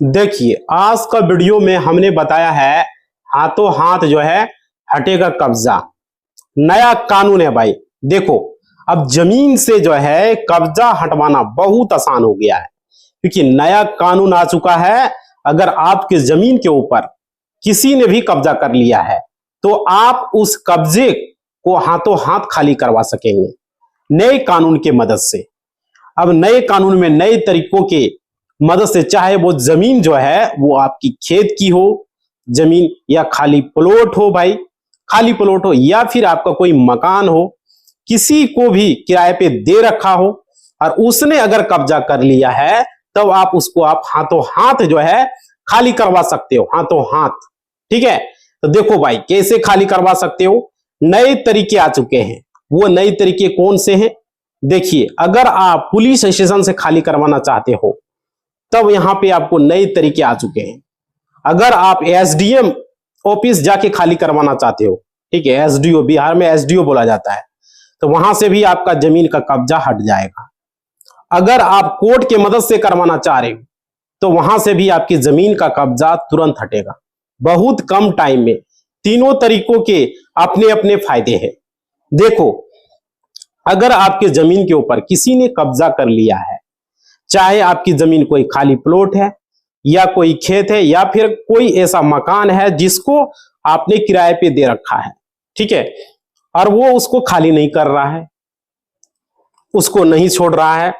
देखिए, आज का वीडियो में हमने बताया है हाथों हाथ जो है हटेगा कब्जा। नया कानून है भाई। देखो, अब जमीन से जो है कब्जा हटवाना बहुत आसान हो गया है, क्योंकि नया कानून आ चुका है। अगर आपके जमीन के ऊपर किसी ने भी कब्जा कर लिया है तो आप उस कब्जे को हाथों हाथ खाली करवा सकेंगे नए कानून के मदद से। अब नए कानून में नए तरीकों के मदद से, चाहे वो जमीन जो है वो आपकी खेत की हो जमीन, या खाली प्लॉट हो भाई, खाली प्लॉट हो, या फिर आपका कोई मकान हो, किसी को भी किराए पे दे रखा हो और उसने अगर कब्जा कर लिया है तब आप उसको हाथों हाथ जो है खाली करवा सकते हो, हाथों हाथ। ठीक है, तो देखो भाई कैसे खाली करवा सकते हो। नए तरीके आ चुके हैं। वो नए तरीके कौन से हैं? देखिए, अगर आप पुलिस स्टेशन से खाली करवाना चाहते हो तब यहां पे आपको नए तरीके आ चुके हैं। अगर आप एसडीएम ऑफिस जाके खाली करवाना चाहते हो, ठीक है, एसडीओ, बिहार में एसडीओ बोला जाता है, तो वहां से भी आपका जमीन का कब्जा हट जाएगा। अगर आप कोर्ट के मदद से करवाना चाह रहे हो तो वहां से भी आपकी जमीन का कब्जा तुरंत हटेगा, बहुत कम टाइम में। तीनों तरीकों के अपने अपने फायदे हैं। देखो, अगर आपके जमीन के ऊपर किसी ने कब्जा कर लिया है, चाहे आपकी जमीन कोई खाली प्लॉट है या कोई खेत है या फिर कोई ऐसा मकान है जिसको आपने किराए पे दे रखा है, ठीक है, और वो उसको खाली नहीं कर रहा है, उसको नहीं छोड़ रहा है,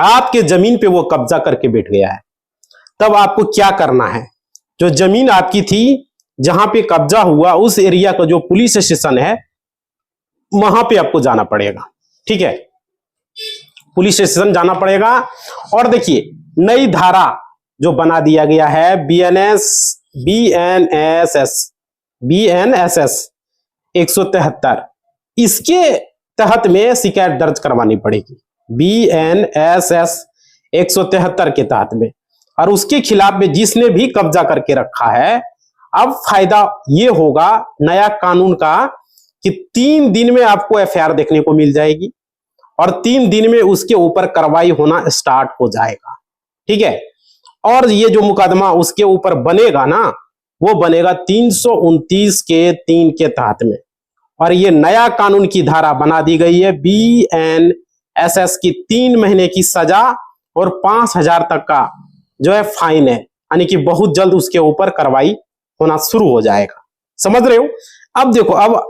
आपके जमीन पे वो कब्जा करके बैठ गया है, तब आपको क्या करना है? जो जमीन आपकी थी, जहां पे कब्जा हुआ, उस एरिया का जो पुलिस स्टेशन है वहां पे आपको जाना पड़ेगा। ठीक है, पुलिस स्टेशन जाना पड़ेगा। और देखिए, नई धारा जो बना दिया गया है बीएनएसएस 173, इसके तहत में शिकायत दर्ज करवानी पड़ेगी, बीएनएसएस 173 के तहत में। और उसके खिलाफ में जिसने भी कब्जा करके रखा है, अब फायदा ये होगा नया कानून का कि 3 दिन में आपको एफआईआर देखने को मिल जाएगी और 3 दिन में उसके ऊपर कार्रवाई होना स्टार्ट हो जाएगा। ठीक है, और ये जो मुकदमा उसके ऊपर बनेगा ना, वो बनेगा 329 के 3 के तहत में। और ये नया कानून की धारा बना दी गई है, बीएनएसएस की 3 महीने की सजा और 5,000 तक का जो है फाइन है, यानी कि बहुत जल्द उसके ऊपर कार्रवाई होना शुरू हो जाएगा। समझ रहे हो? अब देखो, अब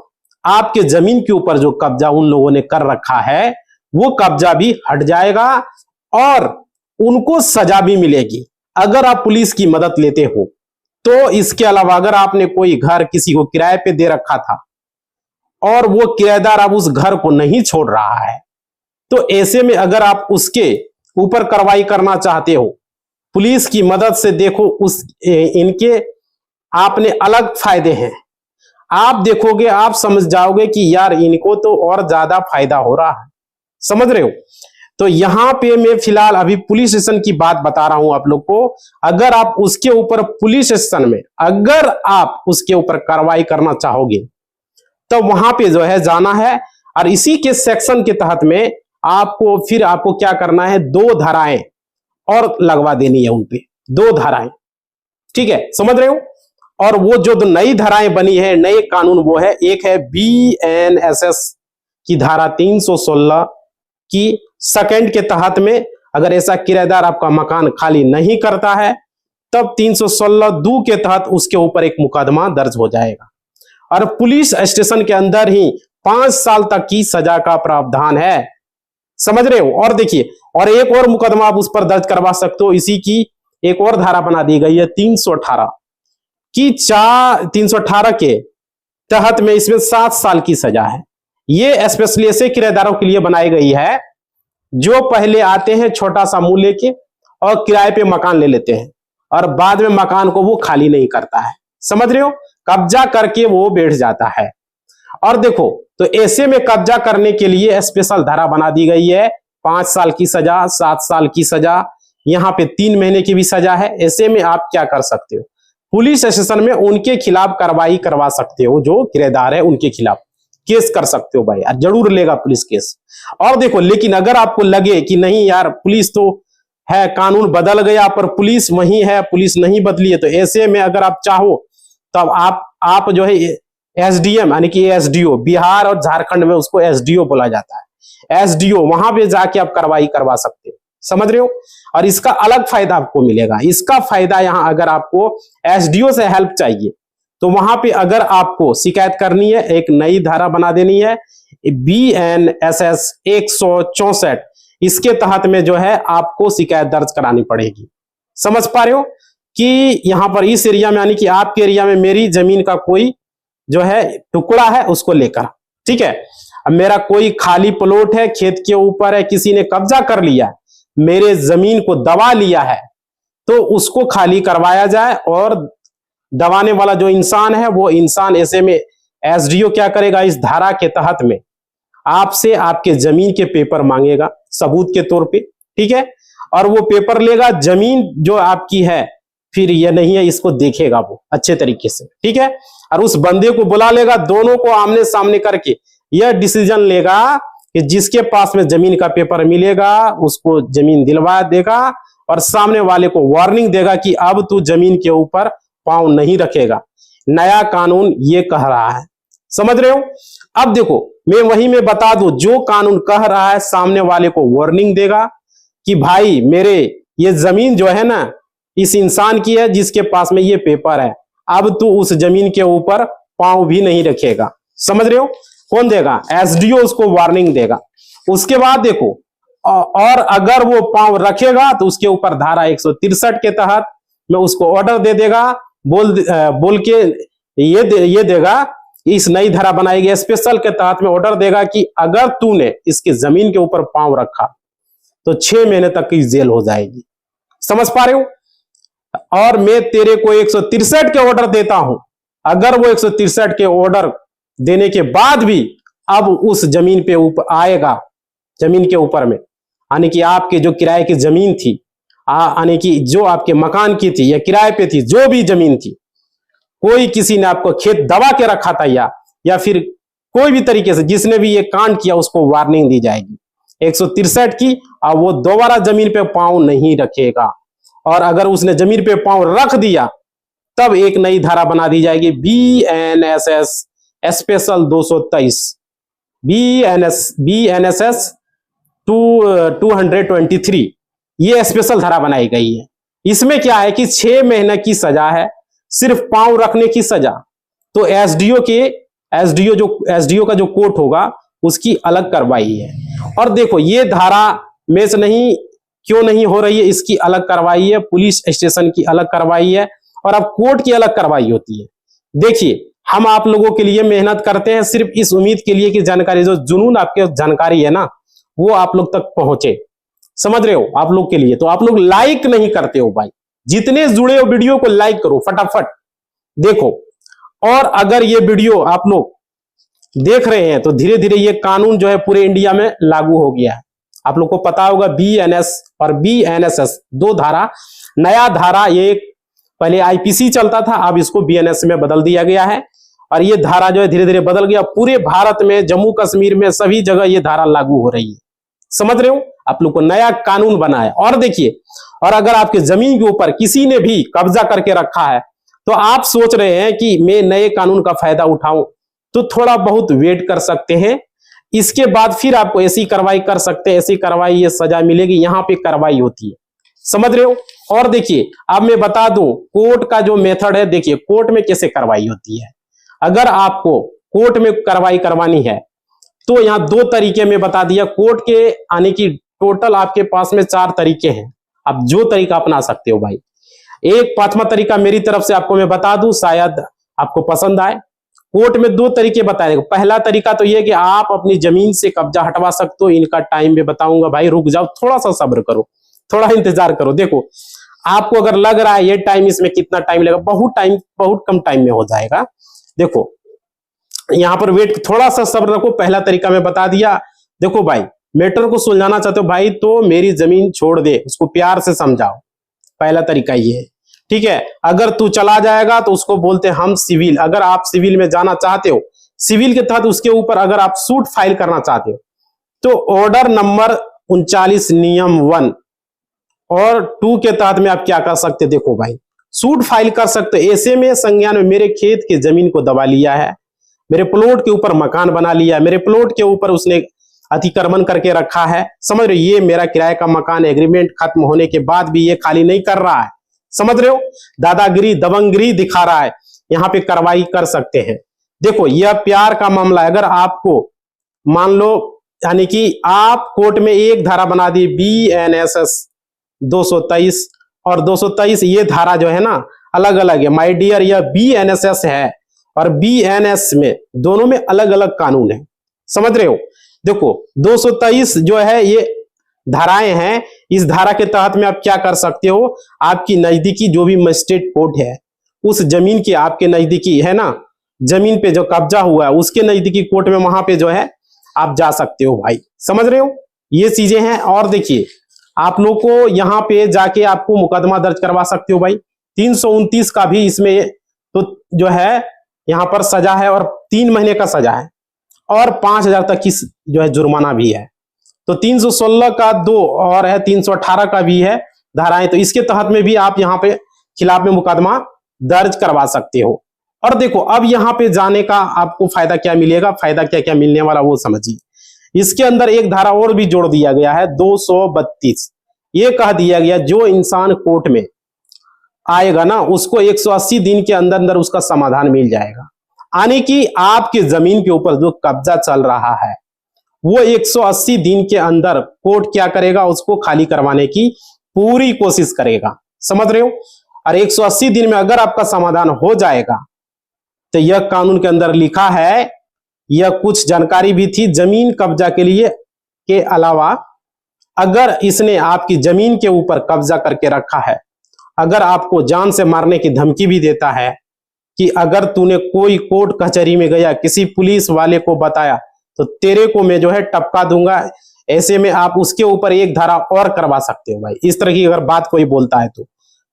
आपके जमीन के ऊपर जो कब्जा उन लोगों ने कर रखा है वो कब्जा भी हट जाएगा और उनको सजा भी मिलेगी अगर आप पुलिस की मदद लेते हो तो। इसके अलावा अगर आपने कोई घर किसी को किराए पे दे रखा था और वो किराएदार अब उस घर को नहीं छोड़ रहा है, तो ऐसे में अगर आप उसके ऊपर कार्रवाई करना चाहते हो पुलिस की मदद से, देखो इनके आपने अलग फायदे हैं। आप देखोगे, आप समझ जाओगे कि यार इनको तो और ज्यादा फायदा हो रहा है। समझ रहे हो? तो यहां पे मैं फिलहाल अभी पुलिस स्टेशन की बात बता रहा हूं आप लोग को। अगर आप उसके ऊपर पुलिस स्टेशन में अगर आप उसके ऊपर कार्रवाई करना चाहोगे तो वहां पे जो है जाना है, और इसी के सेक्शन के तहत में आपको क्या करना है, 2 धाराएं और लगवा देनी है उनपे, 2 धाराएं। ठीक है, समझ रहे हो? और वो जो नई धाराएं बनी है, नए कानून, वो है, एक है बीएनएसएस की धारा 316 की सेकंड के तहत में, अगर ऐसा किराएदार आपका मकान खाली नहीं करता है तब 316(2) के तहत उसके ऊपर एक मुकदमा दर्ज हो जाएगा और पुलिस स्टेशन के अंदर ही 5 साल तक की सजा का प्रावधान है। समझ रहे हो? और देखिए, और एक और मुकदमा आप उस पर दर्ज करवा सकते हो। इसी की एक और धारा बना दी गई है 318 की 318 के तहत में, इसमें 7 साल की सजा है। ये स्पेशली ऐसे किराएदारों के लिए बनाई गई है जो पहले आते हैं छोटा सा मुंह लेके और किराए पे मकान ले लेते हैं और बाद में मकान को वो खाली नहीं करता है। समझ रहे हो? कब्जा करके वो बैठ जाता है। और देखो, तो ऐसे में कब्जा करने के लिए स्पेशल धारा बना दी गई है, 5 साल की सजा, 7 साल की सजा, यहाँ पे 3 महीने की भी सजा है। ऐसे में आप क्या कर सकते हो, पुलिस स्टेशन में उनके खिलाफ कार्रवाई करवा सकते हो, जो किराएदार है उनके खिलाफ केस कर सकते हो भाई, जरूर लेगा पुलिस केस। और देखो, लेकिन अगर आपको लगे कि नहीं यार पुलिस तो है, कानून बदल गया पर पुलिस वही है, पुलिस नहीं बदली है, तो ऐसे में अगर आप चाहो तब आप जो है एसडीएम यानी कि एसडीओ, बिहार और झारखंड में उसको एसडीओ बोला जाता है, एसडीओ वहां पे जाके आप कार्रवाई करवा सकते हो, समझ रहे हो। और इसका अलग फायदा आपको मिलेगा। इसका फायदा यहाँ अगर आपको एसडीओ से हेल्प चाहिए तो वहां पे अगर आपको शिकायत करनी है, एक नई धारा बना देनी है BNSS 164, इसके तहत में जो है आपको शिकायत दर्ज करानी पड़ेगी। समझ पा रहे हो कि यहां पर इस एरिया में यानी कि आपके एरिया में मेरी जमीन का कोई जो है टुकड़ा है उसको लेकर, ठीक है, अब मेरा कोई खाली प्लॉट है, खेत के ऊपर है, किसी ने कब्जा कर लिया है, मेरे जमीन को दबा लिया है, तो उसको खाली करवाया जाए। और दबाने वाला जो इंसान है वो इंसान ऐसे में एसडीओ क्या करेगा, इस धारा के तहत में आपसे आपके जमीन के पेपर मांगेगा सबूत के तौर पे, ठीक है, और वो पेपर लेगा, जमीन जो आपकी है फिर ये नहीं है इसको देखेगा वो अच्छे तरीके से, ठीक है, और उस बंदे को बुला लेगा, दोनों को आमने सामने करके यह डिसीजन लेगा कि जिसके पास में जमीन का पेपर मिलेगा उसको जमीन दिलवा देगा और सामने वाले को वार्निंग देगा कि अब तू जमीन के ऊपर पांव नहीं रखेगा। नया कानून ये कह रहा है, समझ रहे हो। अब देखो मैं बता दूं, जो कानून कह रहा है सामने वाले को वार्निंग देगा कि भाई मेरे ये जमीन जो है ना इस इंसान की है जिसके पास में ये पेपर है, अब तू उस जमीन के ऊपर पांव भी नहीं रखेगा। समझ रहे हो, कौन देगा, एसडीओ उसको वार्निंग देगा। उसके बाद देखो, और अगर वो पांव रखेगा तो उसके ऊपर धारा 163 के तहत में उसको ऑर्डर दे देगा, बोल के ये देगा, इस नई धारा बनाएगी स्पेशल के तहत में ऑर्डर देगा कि अगर तूने इसके जमीन के ऊपर पांव रखा तो 6 महीने तक की जेल हो जाएगी। समझ पा रहे हो। और मैं तेरे को 163 के ऑर्डर देता हूं, अगर वो 163 के ऑर्डर देने के बाद भी अब उस जमीन पे ऊपर आएगा, जमीन के ऊपर में यानी कि आपके जो किराए की जमीन थी, यानी कि जो आपके मकान की थी या किराए पे थी, जो भी जमीन थी, कोई किसी ने आपको खेत दबा के रखा था या फिर कोई भी तरीके से जिसने भी ये कांड किया उसको वार्निंग दी जाएगी 163 की, और वो दोबारा जमीन पे पांव नहीं रखेगा। और अगर उसने जमीन पे पांव रख दिया तब एक नई धारा बना दी जाएगी BNSS स्पेशल 223, BNSS 223, ये स्पेशल धारा बनाई गई है। इसमें क्या है कि 6 महीने की सजा है, सिर्फ पांव रखने की सजा। तो एसडीओ का जो कोर्ट होगा उसकी अलग कार्रवाई है। और देखो ये धारा मैच नहीं क्यों नहीं हो रही है, इसकी अलग कार्रवाई है, पुलिस स्टेशन की अलग कार्रवाई है और अब कोर्ट की अलग कार्रवाई होती है। देखिए हम आप लोगों के लिए मेहनत करते हैं सिर्फ इस उम्मीद के लिए कि जानकारी, जो जुनून आपके जानकारी है ना वो आप लोग तक पहुंचे, समझ रहे हो, आप लोग के लिए। तो आप लोग लाइक नहीं करते हो भाई, जितने जुड़े हो वीडियो को लाइक करो फटाफट, देखो। और अगर ये वीडियो आप लोग देख रहे हैं तो धीरे धीरे ये कानून जो है पूरे इंडिया में लागू हो गया है। आप लोग को पता होगा BNS और BNSS 2 धारा, नया धारा, ये पहले IPC चलता था, अब इसको BNS में बदल दिया गया है। और ये धारा जो है धीरे धीरे बदल गया, पूरे भारत में, जम्मू कश्मीर में, सभी जगह ये धारा लागू हो रही है। समझ रहे हो, आप लोग को नया कानून बना है। और देखिए, और अगर आपके जमीन के ऊपर किसी ने भी कब्जा करके रखा है तो आप सोच रहे हैं कि मैं नए कानून का फायदा उठाऊं, तो थोड़ा बहुत वेट कर सकते हैं, इसके बाद फिर आपको ऐसी कार्रवाई कर सकते हैं, ऐसी कार्रवाई, ये सजा मिलेगी, यहां पे कार्रवाई होती है। समझ रहे हो। और देखिए अब मैं बता दूं कोर्ट का जो मेथड है, देखिए कोर्ट में कैसे कार्रवाई होती है। अगर आपको कोर्ट में कार्रवाई करवानी है तो यहां 2 तरीके में बता दिया कोर्ट के, यानी कि टोटल आपके पास में 4 तरीके हैं, आप जो तरीका अपना सकते हो भाई। एक 5वां तरीका मेरी तरफ से आपको मैं बता दूं, शायद आपको पसंद आए। कोर्ट में 2 तरीके बताए। पहला तरीका तो ये कि आप अपनी जमीन से कब्जा हटवा सकते हो, इनका टाइम में बताऊंगा, भाई रुक जाओ, थोड़ा सा सब्र करो, थोड़ा इंतजार करो। देखो आपको अगर लग रहा है ये टाइम, इसमें कितना टाइम लगेगा, बहुत कम टाइम में हो जाएगा। देखो यहां पर वेट, थोड़ा सा सब्र रखो। पहला तरीका मैं बता दिया। देखो भाई, मैटर को सुलझाना चाहते हो भाई तो मेरी जमीन छोड़ दे, उसको प्यार से समझाओ, पहला तरीका ये है, ठीक है। अगर तू चला जाएगा तो उसको बोलते हैं हम सिविल। अगर आप सिविल में जाना चाहते हो, सिविल के तहत उसके ऊपर अगर आप सूट फाइल करना चाहते हो तो ऑर्डर नंबर 39 नियम 1, और 2 के तहत में आप क्या कर सकते, देखो भाई, सूट फाइल कर सकते। ऐसे में संज्ञान में मेरे खेत की जमीन को दबा लिया है, मेरे प्लॉट के ऊपर मकान बना लिया है, मेरे प्लॉट के ऊपर उसने अतिक्रमण करके रखा है, समझ रहे हो। ये मेरा किराए का मकान एग्रीमेंट खत्म होने के बाद भी ये खाली नहीं कर रहा है, समझ रहे हो। दादागिरी दबंगगिरी दिखा रहा है, यहाँ पे कार्रवाई कर सकते हैं। देखो यह प्यार का मामला है। अगर आपको मान लो, यानी कि आप कोर्ट में एक धारा बना दी BNSS 223 और 223, ये धारा जो है ना अलग अलग है माय डियर। यह BNSS है और BNS में दोनों में अलग अलग कानून है, समझ रहे हो। देखो 223 जो है ये धाराएं हैं। इस धारा के तहत में आप क्या कर सकते हो, आपकी नजदीकी जो भी मजिस्ट्रेट कोर्ट है, उस जमीन की आपके नजदीकी है ना, जमीन पे जो कब्जा हुआ है उसके नजदीकी कोर्ट में वहां पे जो है आप जा सकते हो भाई, समझ रहे हो। ये चीजें हैं। और देखिए आप लोग को यहाँ पे जाके आपको मुकदमा दर्ज करवा सकते हो भाई। 329 का भी इसमें तो जो है यहाँ पर सजा है और 3 महीने का सजा है और 5,000 तक की जो है जुर्माना भी है। तो 316 का 2 और है 318 का भी है धाराएं, तो इसके तहत में भी आप यहाँ पे खिलाफ में मुकदमा दर्ज करवा सकते हो। और देखो अब यहाँ पे जाने का आपको फायदा क्या मिलेगा, फायदा क्या क्या मिलने वाला वो समझिए। इसके अंदर एक धारा और भी जोड़ दिया गया है 232। ये कह दिया गया जो इंसान कोर्ट में आएगा ना उसको 180 दिन के अंदर अंदर उसका समाधान मिल जाएगा। यानी कि आपके जमीन के ऊपर जो कब्जा चल रहा है वो 180 दिन के अंदर कोर्ट क्या करेगा, उसको खाली करवाने की पूरी कोशिश करेगा, समझ रहे हो। और 180 दिन में अगर आपका समाधान हो जाएगा तो यह कानून के अंदर लिखा है, यह कुछ जानकारी भी थी जमीन कब्जा के लिए के अलावा, अगर इसने आपकी जमीन के ऊपर कब्जा करके रखा है, अगर आपको जान से मारने की धमकी भी देता है कि अगर तूने कोई कोर्ट कचहरी में गया, किसी पुलिस वाले को बताया तो तेरे को मैं जो है टपका दूंगा, ऐसे में आप उसके ऊपर एक धारा और करवा सकते हो भाई। इस तरह की अगर बात कोई बोलता है तो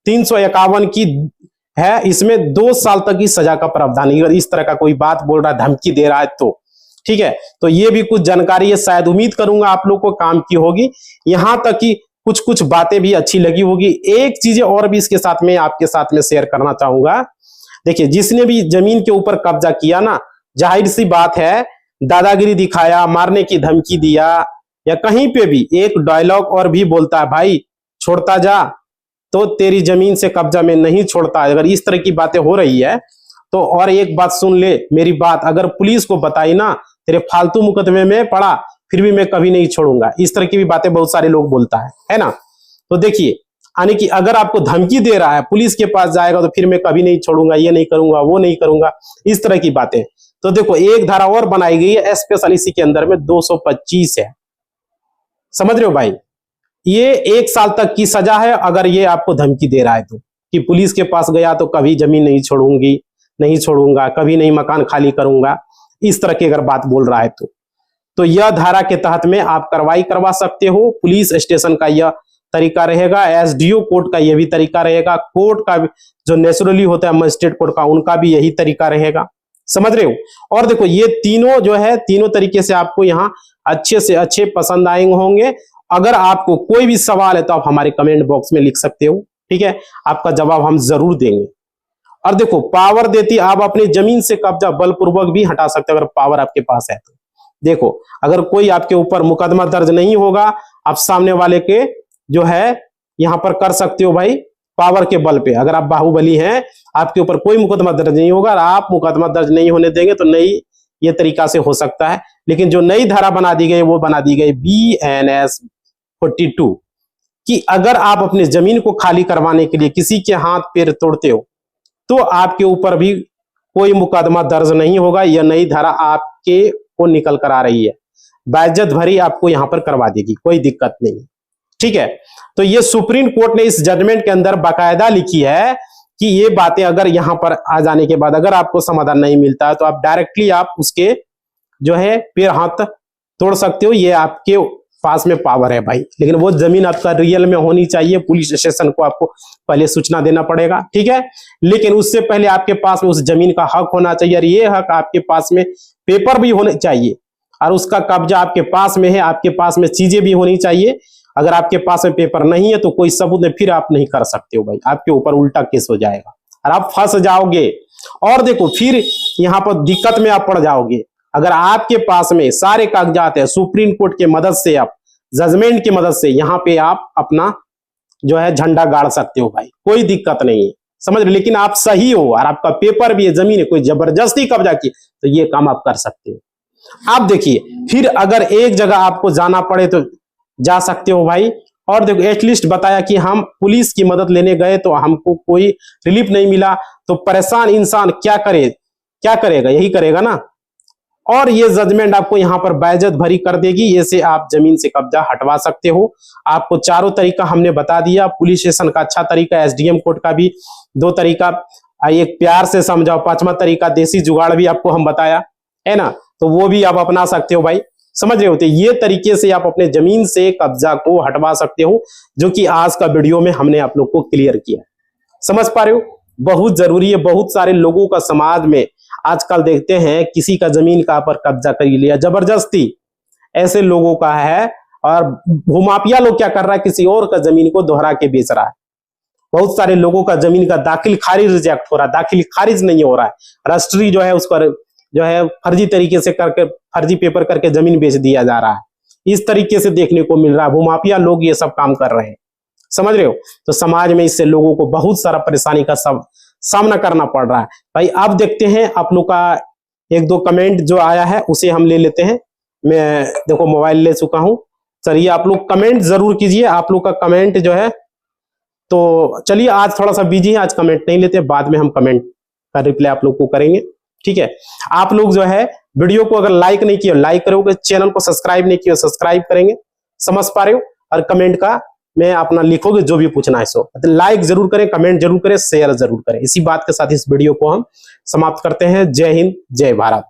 351 की है, इसमें 2 साल तक की सजा का प्रावधान है। अगर इस तरह का कोई बात बोल रहा है, धमकी दे रहा है तो ठीक है। तो ये भी कुछ जानकारी है, शायद उम्मीद करूंगा आप लोग को काम की होगी, यहां तक कि कुछ कुछ बातें भी अच्छी लगी होगी। एक चीजें और भी इसके साथ में आपके साथ में शेयर करना चाहूंगा। देखिए जिसने भी जमीन के ऊपर कब्जा किया ना, जाहिर सी बात है दादागिरी दिखाया, मारने की धमकी दिया, या कहीं पे भी एक डायलॉग और भी बोलता है भाई छोड़ता जा तो तेरी जमीन से कब्जा में नहीं छोड़ता, अगर इस तरह की बातें हो रही है तो और एक बात सुन ले मेरी बात, अगर पुलिस को बताई ना तेरे फालतू मुकदमे में पड़ा फिर भी मैं कभी नहीं छोड़ूंगा। इस तरह की भी बातें बहुत सारे लोग बोलता है ना। तो देखिए यानी कि अगर आपको धमकी दे रहा है पुलिस के पास जाएगा तो फिर मैं कभी नहीं छोड़ूंगा, ये नहीं करूंगा, वो नहीं करूंगा, इस तरह की बातें। तो देखो एक धारा और बनाई गई है स्पेशल इसी के अंदर में 225 है, समझ रहे हो भाई। ये 1 साल तक की सजा है अगर ये आपको धमकी दे रहा है तो, कि पुलिस के पास गया तो कभी जमीन नहीं छोड़ूंगी, नहीं छोड़ूंगा, कभी नहीं मकान खाली करूंगा, इस तरह की अगर बात बोल रहा है तो यह धारा के तहत में आप कार्रवाई करवा सकते हो। पुलिस स्टेशन का यह तरीका रहेगा, SDO कोर्ट का यह भी तरीका रहेगा, कोर्ट का जो नेचुरली होता है मजिस्ट्रेट कोर्ट का उनका भी यही तरीका रहेगा, समझ रहे हो। और देखो ये तीनों जो है तीनों तरीके से आपको यहाँ अच्छे से अच्छे पसंद आएंगे होंगे। अगर आपको कोई भी सवाल है तो आप हमारे कमेंट बॉक्स में लिख सकते हो, ठीक है, आपका जवाब हम जरूर देंगे। और देखो पावर देती आप अपनी जमीन से कब्जा बलपूर्वक भी हटा सकते हो अगर पावर आपके पास है तो। देखो अगर कोई आपके ऊपर मुकदमा दर्ज नहीं होगा, आप सामने वाले के जो है यहां पर कर सकते हो भाई पावर के बल पे। अगर आप बाहुबली हैं आपके ऊपर कोई मुकदमा दर्ज नहीं होगा, आप मुकदमा दर्ज नहीं होने देंगे तो नहीं ये तरीका से हो सकता है। लेकिन जो नई धारा बना दी गई वो बना दी गई BNS 42 कि अगर आप अपनी जमीन को खाली करवाने के लिए किसी के हाथ पैर तोड़ते हो तो आपके ऊपर भी कोई मुकदमा दर्ज नहीं होगा। यह नई धारा आपके को निकल कर आ रही है, बाइज्जत भरी आपको यहां पर करवा देगी, कोई दिक्कत नहीं, ठीक है। तो ये सुप्रीम कोर्ट ने इस जजमेंट के अंदर बाकायदा लिखी है कि ये बातें अगर यहां पर आ जाने के बाद अगर आपको समाधान नहीं मिलता है तो आप डायरेक्टली आप उसके जो है पैर हाथ तोड़ सकते हो, ये आपके पास में पावर है भाई। लेकिन वो जमीन आपका रियल में होनी चाहिए, पुलिस स्टेशन को आपको पहले सूचना देना पड़ेगा, ठीक है। लेकिन उससे पहले आपके पास में उस जमीन का हक होना चाहिए और ये हक आपके पास में पेपर भी होने चाहिए और उसका कब्जा आपके पास में है, आपके पास में चीजें भी होनी चाहिए अगर आपके पास में पेपर नहीं है तो कोई सबूत नहीं, फिर आप नहीं कर सकते हो भाई, आपके ऊपर उल्टा केस हो जाएगा और आप फंस जाओगे। और देखो फिर यहाँ पर दिक्कत में आप पड़ जाओगे। अगर आपके पास में सारे कागजात है, सुप्रीम कोर्ट की मदद से, आप जजमेंट की मदद से यहाँ पे आप अपना जो है झंडा गाड़ सकते हो भाई, कोई दिक्कत नहीं है, समझ रहे। लेकिन आप सही हो और आपका पेपर भी है, जमीन है, कोई जबरदस्ती कब्जा की तो ये काम आप कर सकते हो। आप देखिए फिर अगर एक जगह आपको जाना पड़े तो जा सकते हो भाई। और देखो एटलीस्ट बताया कि हम पुलिस की मदद लेने गए तो हमको कोई रिलीफ नहीं मिला, तो परेशान इंसान क्या करे, क्या करेगा, यही करेगा ना। और ये जजमेंट आपको यहाँ पर बेइज्जत भरी कर देगी, ये से आप जमीन से कब्जा हटवा सकते हो। आपको चारों तरीका हमने बता दिया, पुलिस स्टेशन का अच्छा तरीका, एसडीएम कोर्ट का भी 2 तरीका, एक प्यार से समझाओ 5वां तरीका देसी जुगाड़ भी आपको हम बताया है ना, तो वो भी आप अपना सकते हो भाई, समझ रहे होते। ये तरीके से आप अपने जमीन से कब्जा को हटवा सकते हो, जो कि आज का वीडियो में हमने आप लोग को क्लियर किया। समझ पा रहे हो, बहुत जरूरी है। बहुत सारे लोगों का समाज में आजकल देखते हैं किसी का जमीन का पर कब्जा कर लिया जबरदस्ती, ऐसे लोगों का है। और भूमाफिया लोग क्या कर रहा है, किसी और का जमीन को दोहरा के बेच रहा है। बहुत सारे लोगों का जमीन का दाखिल खारिज रिजेक्ट हो रहा है, दाखिल खारिज नहीं हो रहा है, रजिस्ट्री जो है उसका जो है फर्जी तरीके से करके, फर्जी पेपर करके जमीन बेच दिया जा रहा है। इस तरीके से देखने को मिल रहा है, भूमाफिया लोग ये सब काम कर रहे हैं, समझ रहे हो। तो समाज में इससे लोगों को बहुत सारा परेशानी का सामना करना पड़ रहा है भाई। अब देखते हैं आप लोग का 1-2 कमेंट जो आया है उसे हम ले लेते हैं। मैं देखो मोबाइल ले चुका हूं, चलिए आप लोग कमेंट जरूर कीजिए, आप लोग का कमेंट जो है। तो चलिए आज थोड़ा सा बिजी है, आज कमेंट नहीं लेते, बाद में हम कमेंट का रिप्लाई आप लोग को करेंगे, ठीक है। आप लोग जो है वीडियो को अगर लाइक नहीं किया लाइक करोगे, चैनल को सब्सक्राइब नहीं किया सब्सक्राइब करेंगे, समझ पा रहे हो। और कमेंट का मैं अपना लिखोगे जो भी पूछना है सो लाइक जरूर करें, कमेंट जरूर करें, शेयर जरूर करें। इसी बात के साथ इस वीडियो को हम समाप्त करते हैं। जय हिंद, जय भारत।